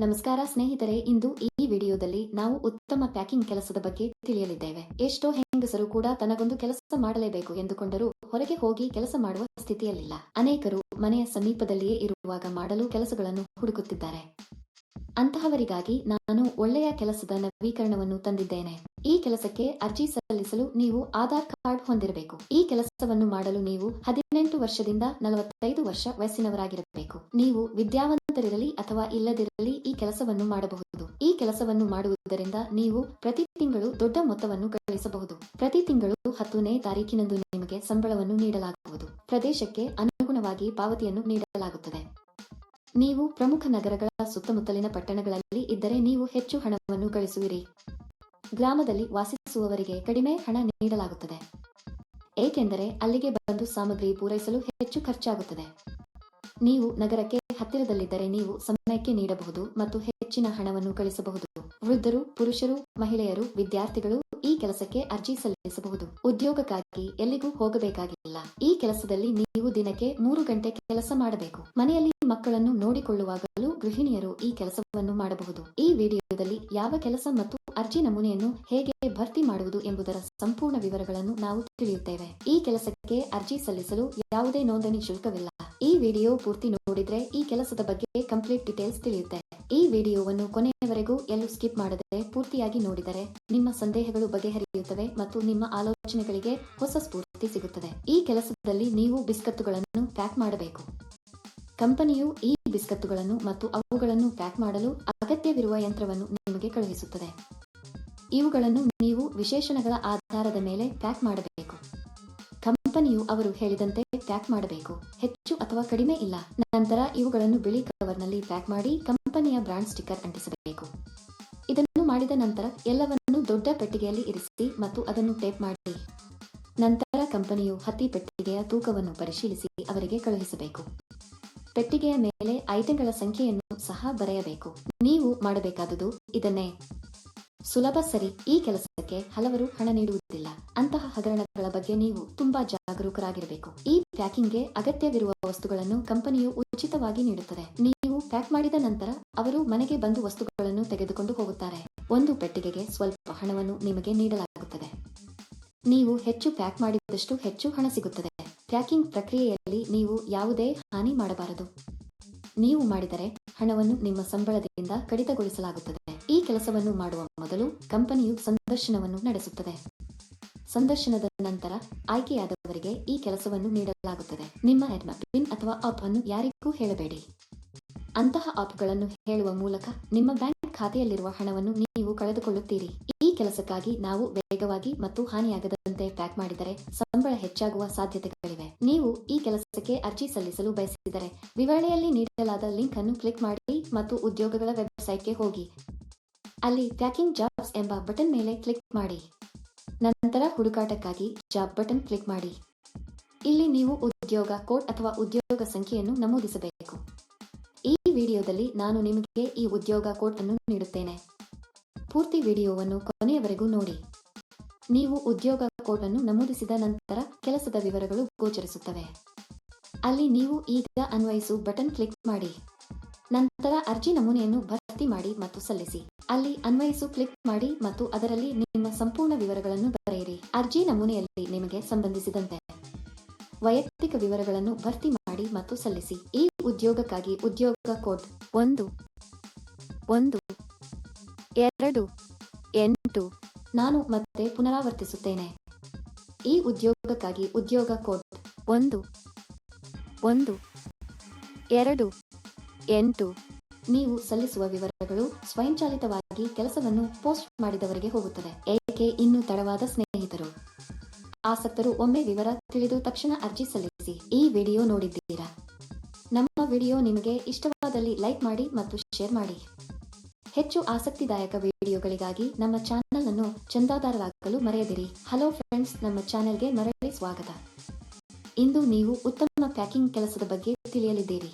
ನಮಸ್ಕಾರ ಸ್ನೇಹಿತರೆ, ಇಂದು ಈ ವಿಡಿಯೋದಲ್ಲಿ ನಾವು ಉತ್ತಮ ಪ್ಯಾಕಿಂಗ್ ಕೆಲಸದ ಬಗ್ಗೆ ತಿಳಿಯಲಿದ್ದೇವೆ. ಎಷ್ಟೋ ಹೆಂಗಸರು ಕೂಡ ತನಗೊಂದು ಕೆಲಸ ಮಾಡಲೇಬೇಕು ಎಂದುಕೊಂಡರೂ ಹೊರಗೆ ಹೋಗಿ ಕೆಲಸ ಮಾಡುವ ಸ್ಥಿತಿಯಲ್ಲಿಲ್ಲ. ಅನೇಕರು ಮನೆಯ ಸಮೀಪದಲ್ಲಿಯೇ ಇರುವಾಗ ಮಾಡಲು ಕೆಲಸಗಳನ್ನು ಹುಡುಕುತ್ತಿದ್ದಾರೆ. ಅಂತಹವರಿಗಾಗಿ ನಾನು ಒಳ್ಳೆಯ ಕೆಲಸದ ನವೀಕರಣವನ್ನು ತಂದಿದ್ದೇನೆ. ಈ ಕೆಲಸಕ್ಕೆ ಅರ್ಜಿ ಸಲ್ಲಿಸಲು ನೀವು ಆಧಾರ್ ಕಾರ್ಡ್ ಹೊಂದಿರಬೇಕು. ಈ ಕೆಲಸವನ್ನು ಮಾಡಲು ನೀವು 18 ವರ್ಷದಿಂದ 45 ವರ್ಷ ವಯಸ್ಸಿನವರಾಗಿರಬೇಕು. ನೀವು ವಿದ್ಯಾವಂತರಿರಲಿ ಅಥವಾ ಇಲ್ಲದಿರಲಿ ಈ ಕೆಲಸವನ್ನು ಮಾಡಬಹುದು. ಈ ಕೆಲಸವನ್ನು ಮಾಡುವುದರಿಂದ ನೀವು ಪ್ರತಿ ತಿಂಗಳು ದೊಡ್ಡ ಮೊತ್ತವನ್ನು ಗಳಿಸಬಹುದು. ಪ್ರತಿ ತಿಂಗಳು 10ನೇ ತಾರೀಕಿನಂದು ನಿಮಗೆ ಸಂಬಳವನ್ನು ನೀಡಲಾಗುವುದು. ಪ್ರದೇಶಕ್ಕೆ ಅನುಗುಣವಾಗಿ ಪಾವತಿಯನ್ನು ನೀಡಲಾಗುತ್ತದೆ. ನೀವು ಪ್ರಮುಖ ನಗರಗಳ ಸುತ್ತಮುತ್ತಲಿನ ಪಟ್ಟಣಗಳಲ್ಲಿ ಇದ್ದರೆ ನೀವು ಹೆಚ್ಚು ಹಣವನ್ನು ಗಳಿಸುವಿರಿ. ಗ್ರಾಮದಲ್ಲಿ ವಾಸಿಸುವವರಿಗೆ ಕಡಿಮೆ ಹಣ ನೀಡಲಾಗುತ್ತದೆ, ಏಕೆಂದರೆ ಅಲ್ಲಿಗೆ ಬಂದು ಸಾಮಗ್ರಿ ಪೂರೈಸಲು ಹೆಚ್ಚು ಖರ್ಚಾಗುತ್ತದೆ. ನೀವು ನಗರಕ್ಕೆ ಹತ್ತಿರದಲ್ಲಿದ್ದರೆ ನೀವು ಸಮಯಕ್ಕೆ ನೀಡಬಹುದು ಮತ್ತು ಹೆಚ್ಚಿನ ಹಣವನ್ನು ಗಳಿಸಬಹುದು. ವೃದ್ಧರು, ಪುರುಷರು, ಮಹಿಳೆಯರು, ವಿದ್ಯಾರ್ಥಿಗಳು ಈ ಕೆಲಸಕ್ಕೆ ಅರ್ಜಿ ಸಲ್ಲಿಸಬಹುದು. ಉದ್ಯೋಗಕ್ಕಾಗಿ ಎಲ್ಲಿಗೂ ಹೋಗಬೇಕಾಗಿಲ್ಲ. ಈ ಕೆಲಸದಲ್ಲಿ ನೀವು ದಿನಕ್ಕೆ 3 ಗಂಟೆ ಕೆಲಸ ಮಾಡಬೇಕು. ಮನೆಯಲ್ಲಿ ಮಕ್ಕಳನ್ನು ನೋಡಿಕೊಳ್ಳುವಾಗಲೂ ಗೃಹಿಣಿಯರು ಈ ಕೆಲಸವನ್ನು ಮಾಡಬಹುದು. ಈ ವಿಡಿಯೋದಲ್ಲಿ ಯಾವ ಕೆಲಸ ಮತ್ತು ಅರ್ಜಿ ನಮೂನೆಯನ್ನು ಹೇಗೆ ಭರ್ತಿ ಮಾಡುವುದು ಎಂಬುದರ ಸಂಪೂರ್ಣ ವಿವರಗಳನ್ನು ನಾವು ತಿಳಿಯುತ್ತೇವೆ. ಈ ಕೆಲಸಕ್ಕೆ ಅರ್ಜಿ ಸಲ್ಲಿಸಲು ಯಾವುದೇ ನೋಂದಣಿ ಶುಲ್ಕವಿಲ್ಲ. ಈ ವಿಡಿಯೋ ಪೂರ್ತಿ ನೋಡಿದ್ರೆ ಈ ಕೆಲಸದ ಬಗ್ಗೆ ಕಂಪ್ಲೀಟ್ ಡೀಟೇಲ್ಸ್ ತಿಳಿಯುತ್ತೆ. ಈ ವಿಡಿಯೋವನ್ನು ಕೊನೆಯವರೆಗೂ ಎಲ್ಲೂ ಸ್ಕಿಪ್ ಮಾಡದೆ ಪೂರ್ತಿಯಾಗಿ ನೋಡಿದರೆ ನಿಮ್ಮ ಸಂದೇಹಗಳು ಬಗೆಹರಿಯುತ್ತವೆ ಮತ್ತು ನಿಮ್ಮ ಆಲೋಚನೆಗಳಿಗೆ ಹೊಸ ಸ್ಫೂರ್ತಿ ಸಿಗುತ್ತದೆ. ಈ ಕೆಲಸದಲ್ಲಿ ನೀವು ಬಿಸ್ಕತ್ತುಗಳನ್ನು ಪ್ಯಾಕ್ ಮಾಡಬೇಕು. ಕಂಪನಿಯು ಈ ಬಿಸ್ಕತ್ತುಗಳನ್ನು ಮತ್ತು ಅವುಗಳನ್ನು ಪ್ಯಾಕ್ ಮಾಡಲು ಅಗತ್ಯವಿರುವ ಯಂತ್ರವನ್ನು ನಿಮಗೆ ಕಳುಹಿಸುತ್ತದೆ. ಇವುಗಳನ್ನು ನೀವು ವಿಶೇಷಣಗಳ ಆಧಾರದ ಮೇಲೆ ಪ್ಯಾಕ್ ಮಾಡಬೇಕು. ಕಂಪನಿಯು ಅವರು ಹೇಳಿದಂತೆ ಪ್ಯಾಕ್ ಮಾಡಬೇಕು. ಹೆಚ್ಚು ಅಥವಾ ಕಡಿಮೆ ಇಲ್ಲ. ನಂತರ ಇವುಗಳನ್ನು ಬಿಳಿ ಕವರ್ನಲ್ಲಿ ಪ್ಯಾಕ್ ಮಾಡಿ ಕಂಪನಿಯ ಬ್ರಾಂಡ್ ಸ್ಟಿಕ್ಕರ್ ಅಂಟಿಸಬೇಕು. ಇದನ್ನು ಮಾಡಿದ ನಂತರ ಎಲ್ಲವನ್ನು ದೊಡ್ಡ ಪೆಟ್ಟಿಗೆಯಲ್ಲಿ ಇರಿಸಿ ಮತ್ತು ಅದನ್ನು ಟೇಪ್ ಮಾಡಿ. ನಂತರ ಕಂಪನಿಯು ಹತ್ತಿ ಪೆಟ್ಟಿಗೆಯ ತೂಕವನ್ನು ಪರಿಶೀಲಿಸಿ ಅವರಿಗೆ ಕಳುಹಿಸಬೇಕು. ಪೆಟ್ಟಿಗೆಯ ಮೇಲೆ ಐಟಂಗಳ ಸಂಖ್ಯೆಯನ್ನು ಸಹ ಬರೆಯಬೇಕು. ನೀವು ಮಾಡಬೇಕಾದುದು ಇದನ್ನೇ. ಸುಲಭ, ಸರಿ. ಈ ಕೆಲಸಕ್ಕೆ ಹಲವರು ಹಣ ನೀಡುವುದಿಲ್ಲ. ಅಂತಹ ಹಗರಣಗಳ ಬಗ್ಗೆ ನೀವು ತುಂಬಾ ಜಾಗರೂಕರಾಗಿರಬೇಕು. ಈ ಪ್ಯಾಕಿಂಗ್ಗೆ ಅಗತ್ಯವಿರುವ ವಸ್ತುಗಳನ್ನು ಕಂಪನಿಯು ಉಚಿತವಾಗಿ ನೀಡುತ್ತದೆ. ನೀವು ಪ್ಯಾಕ್ ಮಾಡಿದ ನಂತರ ಅವರು ಮನೆಗೆ ಬಂದು ವಸ್ತುಗಳನ್ನು ತೆಗೆದುಕೊಂಡು ಹೋಗುತ್ತಾರೆ. ಒಂದು ಪೆಟ್ಟಿಗೆಗೆ ಸ್ವಲ್ಪ ಹಣವನ್ನು ನಿಮಗೆ ನೀಡಲಾಗುತ್ತದೆ. ನೀವು ಹೆಚ್ಚು ಪ್ಯಾಕ್ ಮಾಡಿದಷ್ಟು ಹೆಚ್ಚು ಹಣ ಸಿಗುತ್ತದೆ. ಪ್ಯಾಕಿಂಗ್ ಪ್ರಕ್ರಿಯೆಯಲ್ಲಿ ನೀವು ಯಾವುದೇ ಹಾನಿ ಮಾಡಬಾರದು. ನೀವು ಮಾಡಿದರೆ ಹಣವನ್ನು ನಿಮ್ಮ ಸಂಬಳದಿಂದ ಕಡಿತಗೊಳಿಸಲಾಗುತ್ತದೆ. ಈ ಕೆಲಸವನ್ನು ಮಾಡುವ ಮೊದಲು ಕಂಪನಿಯು ಸಂದರ್ಶನವನ್ನು ನಡೆಸುತ್ತದೆ. ಸಂದರ್ಶನದ ನಂತರ ಆಯ್ಕೆಯಾದವರಿಗೆ ಈ ಕೆಲಸವನ್ನು ನೀಡಲಾಗುತ್ತದೆ. ನಿಮ್ಮ ಪಿನ್ ಅಥವಾ ಆಪ್ ಅನ್ನು ಯಾರಿಗೂ ಹೇಳಬೇಡಿ. ಅಂತಹ ಆಪ್ಗಳನ್ನು ಹೇಳುವ ಮೂಲಕ ನಿಮ್ಮ ಬ್ಯಾಂಕ್ ಖಾತೆಯಲ್ಲಿರುವ ಹಣವನ್ನು ನೀವು ಕಳೆದುಕೊಳ್ಳುತ್ತೀರಿ. ಈ ಕೆಲಸಕ್ಕಾಗಿ ನಾವು ವೇಗವಾಗಿ ಮತ್ತು ಹಾನಿಯಾಗದಂತೆ ಪ್ಯಾಕ್ ಮಾಡಿದರೆ ಸಂಬಳ ಹೆಚ್ಚಾಗುವ ಸಾಧ್ಯತೆಗಳಿವೆ. ನೀವು ಈ ಕೆಲಸಕ್ಕೆ ಅರ್ಜಿ ಸಲ್ಲಿಸಲು ಬಯಸಿದರೆ ವಿವರಣೆಯಲ್ಲಿ ನೀಡಲಾದ ಲಿಂಕ್ ಅನ್ನು ಕ್ಲಿಕ್ ಮಾಡಿ ಮತ್ತು ಉದ್ಯೋಗಗಳ ವೆಬ್ಸೈಟ್ಗೆ ಹೋಗಿ. ಅಲ್ಲಿ ಪ್ಯಾಕಿಂಗ್ ಜಾಬ್ಸ್ ಎಂಬ ಬಟನ್ ಮೇಲೆ ಕ್ಲಿಕ್ ಮಾಡಿ. ನಂತರ ಹುಡುಕಾಟಕ್ಕಾಗಿ ಜಾಬ್ ಬಟನ್ ಕ್ಲಿಕ್ ಮಾಡಿ. ಇಲ್ಲಿ ನೀವು ಉದ್ಯೋಗ ಕೋಡ್ ಅಥವಾ ಉದ್ಯೋಗ ಸಂಖ್ಯೆಯನ್ನು ನಮೂದಿಸಬೇಕು. ಈ ವಿಡಿಯೋದಲ್ಲಿ ನಾನು ನಿಮಗೆ ಈ ಉದ್ಯೋಗ ಕೋಡ್ ಅನ್ನು ನೀಡುತ್ತೇನೆ. ಪೂರ್ತಿ ವಿಡಿಯೋವನ್ನು ಕೊನೆಯವರೆಗೂ ನೋಡಿ. ನೀವು ಉದ್ಯೋಗ ಕೋಡ್ ಅನ್ನು ನಮೂದಿಸಿದ ನಂತರ ಕೆಲಸದ ವಿವರಗಳು ಗೋಚರಿಸುತ್ತವೆ. ಅಲ್ಲಿ ನೀವು ಈಗ ಅನ್ವಯಿಸು ಬಟನ್ ಕ್ಲಿಕ್ ಮಾಡಿ. ನಂತರ ಅರ್ಜಿ ನಮೂನೆಯನ್ನು ಭರ್ತಿ ಮಾಡಿ ಮತ್ತು ಸಲ್ಲಿಸಿ. ಅಲ್ಲಿ ಅನ್ವಯಿಸು ಕ್ಲಿಕ್ ಮಾಡಿ ಮತ್ತು ಅದರಲ್ಲಿ ನಿಮ್ಮ ಸಂಪೂರ್ಣ ವಿವರಗಳನ್ನು ಬರೆಯಿರಿ. ಅರ್ಜಿ ನಮೂನೆಯಲ್ಲಿ ನಿಮಗೆ ಸಂಬಂಧಿಸಿದಂತೆ ವೈಯಕ್ತಿಕ ವಿವರಗಳನ್ನು ಭರ್ತಿ ಮಾಡಿ ಮತ್ತು ಸಲ್ಲಿಸಿ. ಈ ಉದ್ಯೋಗಕ್ಕಾಗಿ ಉದ್ಯೋಗ ಕೋಡ್ 1128. ನಾನು ಮತ್ತೆ ಪುನರಾವರ್ತಿಸುತ್ತೇನೆ. ಈ ಉದ್ಯೋಗಕ್ಕಾಗಿ ಉದ್ಯೋಗ ಕೋಡ್ 1128. ನೀವು ಸಲ್ಲಿಸುವ ವಿವರಗಳು ಸ್ವಯಂಚಾಲಿತವಾಗಿ ಕೆಲಸವನ್ನು ಪೋಸ್ಟ್ ಮಾಡಿದವರಿಗೆ ಹೋಗುತ್ತದೆ. ಏಕೆ ಇನ್ನೂ ತಡವಾದ ಸ್ನೇಹಿತರು, ಆಸಕ್ತರು ಒಮ್ಮೆ ವಿವರ ತಿಳಿದು ತಕ್ಷಣ ಅರ್ಜಿ ಸಲ್ಲಿಸಿ. ಈ ವಿಡಿಯೋ ನೋಡಿದ್ದೀರಾ? ನಮ್ಮ ವಿಡಿಯೋ ನಿಮಗೆ ಇಷ್ಟವಾದಲ್ಲಿ ಲೈಕ್ ಮಾಡಿ ಮತ್ತು ಶೇರ್ ಮಾಡಿ. ಹೆಚ್ಚು ಆಸಕ್ತಿದಾಯಕ ವಿಡಿಯೋಗಳಿಗಾಗಿ ನಮ್ಮ ಚಾನೆಲ್ ಅನ್ನು ಚಂದಾದಾರರಾಗಲು ಮರೆಯದಿರಿ. ಹಲೋ ಫ್ರೆಂಡ್ಸ್, ನಮ್ಮ ಚಾನೆಲ್ಗೆ ಮರಳಿ ಸ್ವಾಗತ. ಇಂದು ನೀವು ಉತ್ತಮ ಪ್ಯಾಕಿಂಗ್ ಕೆಲಸದ ಬಗ್ಗೆ ತಿಳಿಯಲಿದ್ದೀರಿ.